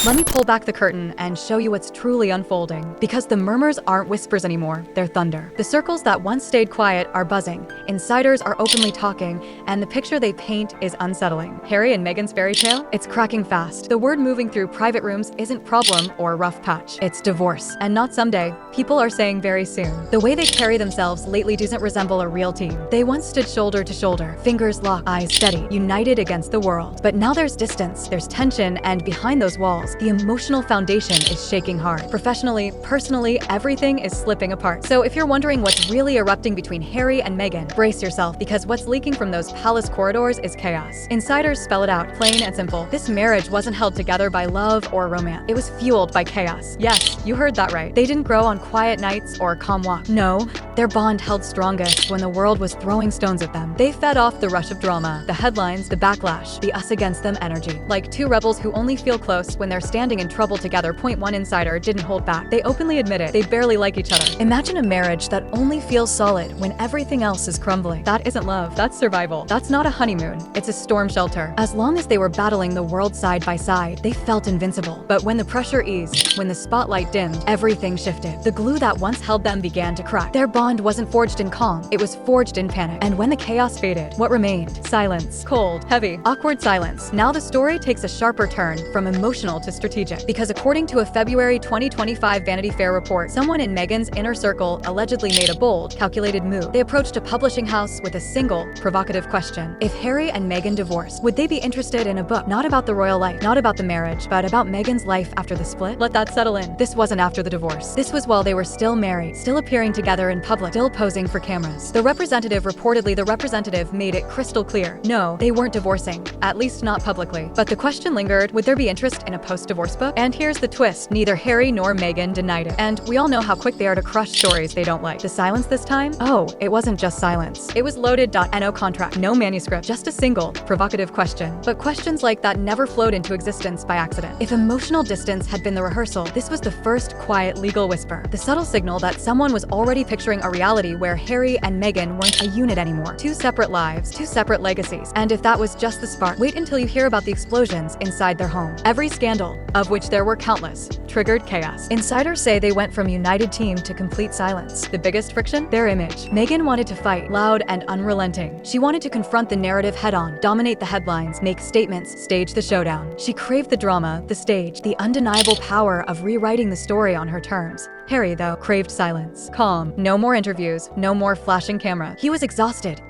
Let me pull back the curtain and show you what's truly unfolding. Because the murmurs aren't whispers anymore, they're thunder. The circles that once stayed quiet are buzzing. Insiders are openly talking, and the picture they paint is unsettling. Harry and Meghan's fairy tale? It's cracking fast. The word moving through private rooms isn't problem or rough patch. It's divorce. And not someday. People are saying very soon. The way they carry themselves lately doesn't resemble a real team. They once stood shoulder to shoulder, fingers locked, eyes steady, united against the world. But now there's distance, there's tension, and behind those walls, the emotional foundation is shaking hard. Professionally, personally, everything is slipping apart. So if you're wondering what's really erupting between Harry and Meghan, brace yourself, because what's leaking from those palace corridors is chaos. Insiders spell it out, plain and simple. This marriage wasn't held together by love or romance. It was fueled by chaos. Yes, you heard that right. They didn't grow on quiet nights or calm walks. No, their bond held strongest when the world was throwing stones at them. They fed off the rush of drama, the headlines, the backlash, the us against them energy. Like two rebels who only feel close when they're standing in trouble together. Point one insider didn't hold back. They openly admitted they barely like each other. Imagine a marriage that only feels solid when everything else is crumbling. That isn't love, that's survival. That's not a honeymoon, it's a storm shelter. As long as they were battling the world side by side, they felt invincible. But when the pressure eased, when the spotlight dimmed, everything shifted. The glue that once held them began to crack. Their bond wasn't forged in calm, it was forged in panic. And when the chaos faded, what remained? Silence. Cold, heavy, awkward silence. Now the story takes a sharper turn, from emotional to strategic. Because according to a February 2025 Vanity Fair report, someone in Meghan's inner circle allegedly made a bold, calculated move. They approached a publishing house with a single, provocative question. If Harry and Meghan divorced, would they be interested in a book not about the royal life, not about the marriage, but about Meghan's life after the split? Let that settle in. This wasn't after the divorce. This was while they were still married, still appearing together in public, still posing for cameras. The representative made it crystal clear. No, they weren't divorcing, at least not publicly. But the question lingered, would there be interest in a post-divorce book? And here's the twist, neither Harry nor Meghan denied it. And we all know how quick they are to crush stories they don't like. The silence this time? Oh, it wasn't just silence. It was loaded. No contract, no manuscript, just a single, provocative question. But questions like that never flowed into existence by accident. If emotional distance had been the rehearsal, this was the first quiet legal whisper. The subtle signal that someone was already picturing a reality where Harry and Meghan weren't a unit anymore. Two separate lives, two separate legacies. And if that was just the spark, wait until you hear about the explosions inside their home. Every scandal, of which there were countless, triggered chaos. Insiders say they went from united team to complete silence. The biggest friction? Their image. Meghan wanted to fight, loud and unrelenting. She wanted to confront the narrative head-on, dominate the headlines, make statements, stage the showdown. She craved the drama, the stage, the undeniable power of rewriting the story on her terms. Harry, though, craved silence. Calm. No more interviews, no more flashing camera. He was exhausted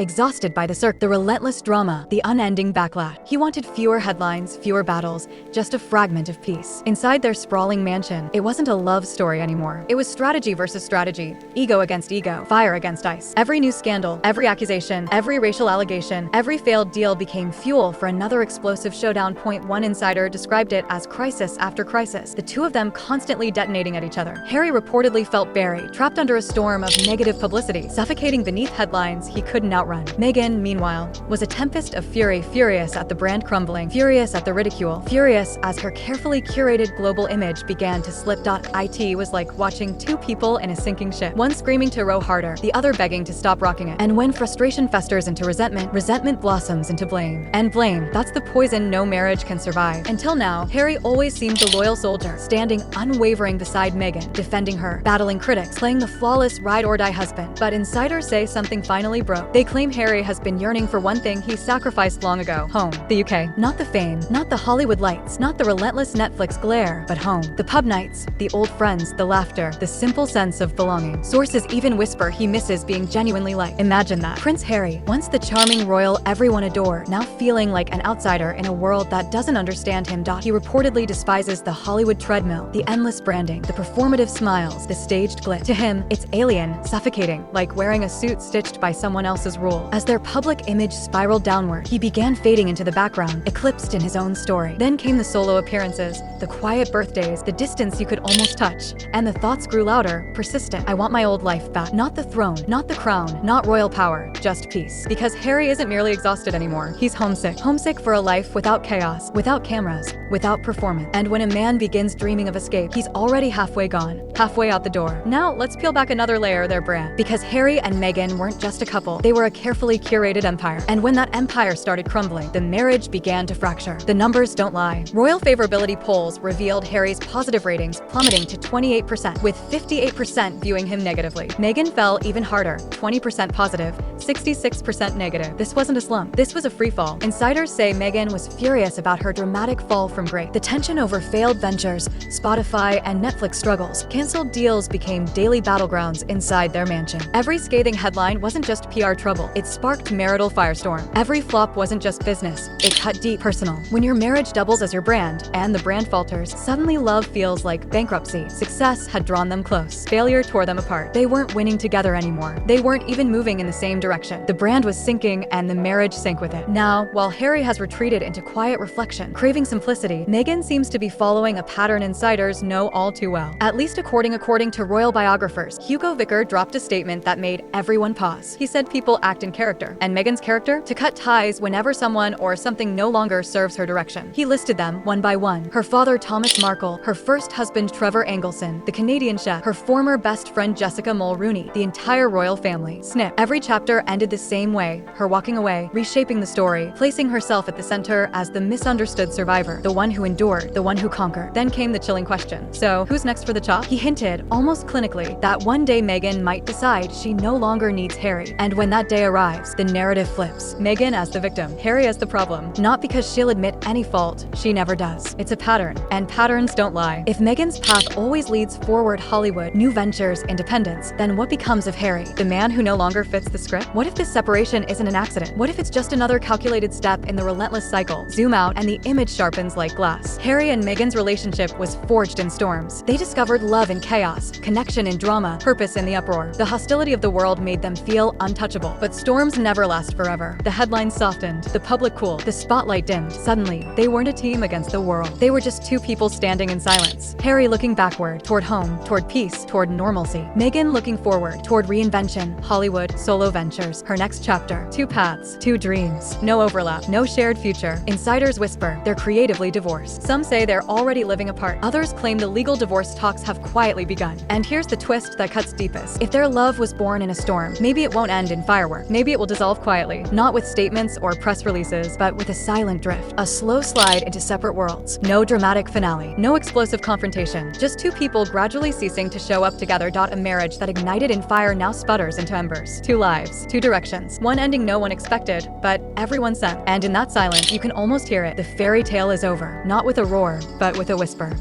by the relentless drama, the unending backlash. He wanted fewer headlines, fewer battles, just a fragment of peace. Inside their sprawling mansion, it wasn't a love story anymore. It was strategy versus strategy, ego against ego, fire against ice. Every new scandal, every accusation, every racial allegation, every failed deal became fuel for another explosive showdown. Point one insider described it as crisis after crisis, the two of them constantly detonating at each other. Harry reportedly felt buried, trapped under a storm of negative publicity, suffocating beneath headlines he couldn't outrun. Meghan, meanwhile, was a tempest of fury, furious at the brand crumbling, furious at the ridicule, furious as her carefully curated global image began to slip. It was like watching two people in a sinking ship, one screaming to row harder, the other begging to stop rocking it. And when frustration festers into resentment, resentment blossoms into blame. And blame, that's the poison no marriage can survive. Until now, Harry always seemed the loyal soldier, standing unwavering beside Meghan, defending her, battling critics, playing the flawless ride-or-die husband. But insiders say something finally broke. They claim Harry has been yearning for one thing he sacrificed long ago: home. The UK. Not the fame, not the Hollywood lights, not the relentless Netflix glare, but home. The pub nights, the old friends, the laughter, the simple sense of belonging. Sources even whisper he misses being genuinely liked. Imagine that. Prince Harry, once the charming royal everyone adored, now feeling like an outsider in a world that doesn't understand him. He reportedly despises the Hollywood treadmill, the endless branding, the performative smiles, the staged glitz. To him, it's alien, suffocating, like wearing a suit stitched by someone else's rule. As their public image spiraled downward, he began fading into the background, eclipsed in his own story. Then came the solo appearances, the quiet birthdays, the distance you could almost touch, and the thoughts grew louder, persistent. I want my old life back. Not the throne, not the crown, not royal power, just peace. Because Harry isn't merely exhausted anymore. He's homesick. Homesick for a life without chaos, without cameras, without performance. And when a man begins dreaming of escape, he's already halfway gone, halfway halfway out the door. Now, let's peel back another layer of their brand. Because Harry and Meghan weren't just a couple, they were a carefully curated empire. And when that empire started crumbling, the marriage began to fracture. The numbers don't lie. Royal favorability polls revealed Harry's positive ratings plummeting to 28%, with 58% viewing him negatively. Meghan fell even harder, 20% positive, 66% negative. This wasn't a slump. This was a freefall. Insiders say Meghan was furious about her dramatic fall from grace. The tension over failed ventures, Spotify, and Netflix struggles. Canceled deals became daily battlegrounds inside their mansion. Every scathing headline wasn't just PR trouble. It sparked marital firestorm. Every flop wasn't just business. It cut deep personal. When your marriage doubles as your brand, and the brand falters, suddenly love feels like bankruptcy. Success had drawn them close. Failure tore them apart. They weren't winning together anymore. They weren't even moving in the same direction. The brand was sinking, and the marriage sank with it. Now, while Harry has retreated into quiet reflection, craving simplicity, Meghan seems to be following a pattern insiders know all too well. At least according to royal biographers, Hugo Vicker dropped a statement that made everyone pause. He said people act in character, and Meghan's character? To cut ties whenever someone or something no longer serves her direction. He listed them one by one. Her father, Thomas Markle, her first husband, Trevor Angleson, the Canadian chef, her former best friend, Jessica Mulrooney, the entire royal family. Snip. Every chapter ended the same way, her walking away, reshaping the story, placing herself at the center as the misunderstood survivor, the one who endured, the one who conquered. Then came the chilling question. So, who's next for the chop? He hinted, almost clinically, that one day Meghan might decide she no longer needs Harry. And when that day arrives, the narrative flips. Meghan as the victim, Harry as the problem. Not because she'll admit any fault, she never does. It's a pattern, and patterns don't lie. If Meghan's path always leads forward Hollywood, new ventures, independence, then what becomes of Harry, the man who no longer fits the script? What if this separation isn't an accident? What if it's just another calculated step in the relentless cycle? Zoom out, and the image sharpens like glass. Harry and Meghan's relationship was forged in storms. They discovered love in chaos, connection in drama, purpose in the uproar. The hostility of the world made them feel untouchable. But storms never last forever. The headlines softened, the public cooled, the spotlight dimmed. Suddenly, they weren't a team against the world. They were just two people standing in silence. Harry looking backward, toward home, toward peace, toward normalcy. Meghan looking forward, toward reinvention, Hollywood, solo ventures. Her next chapter. Two paths, two dreams. No overlap, no shared future. Insiders whisper, they're creatively divorced. Some say they're already living apart. Others claim the legal divorce talks have quietly begun. And here's the twist that cuts deepest. If their love was born in a storm, maybe it won't end in fireworks. Maybe it will dissolve quietly, not with statements or press releases, but with a silent drift. A slow slide into separate worlds. No dramatic finale. No explosive confrontation. Just two people gradually ceasing to show up together. A marriage that ignited in fire now sputters into embers. Two lives, two directions. One ending no one expected, but everyone sensed. And in that silence, you can almost hear it. The fairy tale is over. Not with a roar, but with a whisper.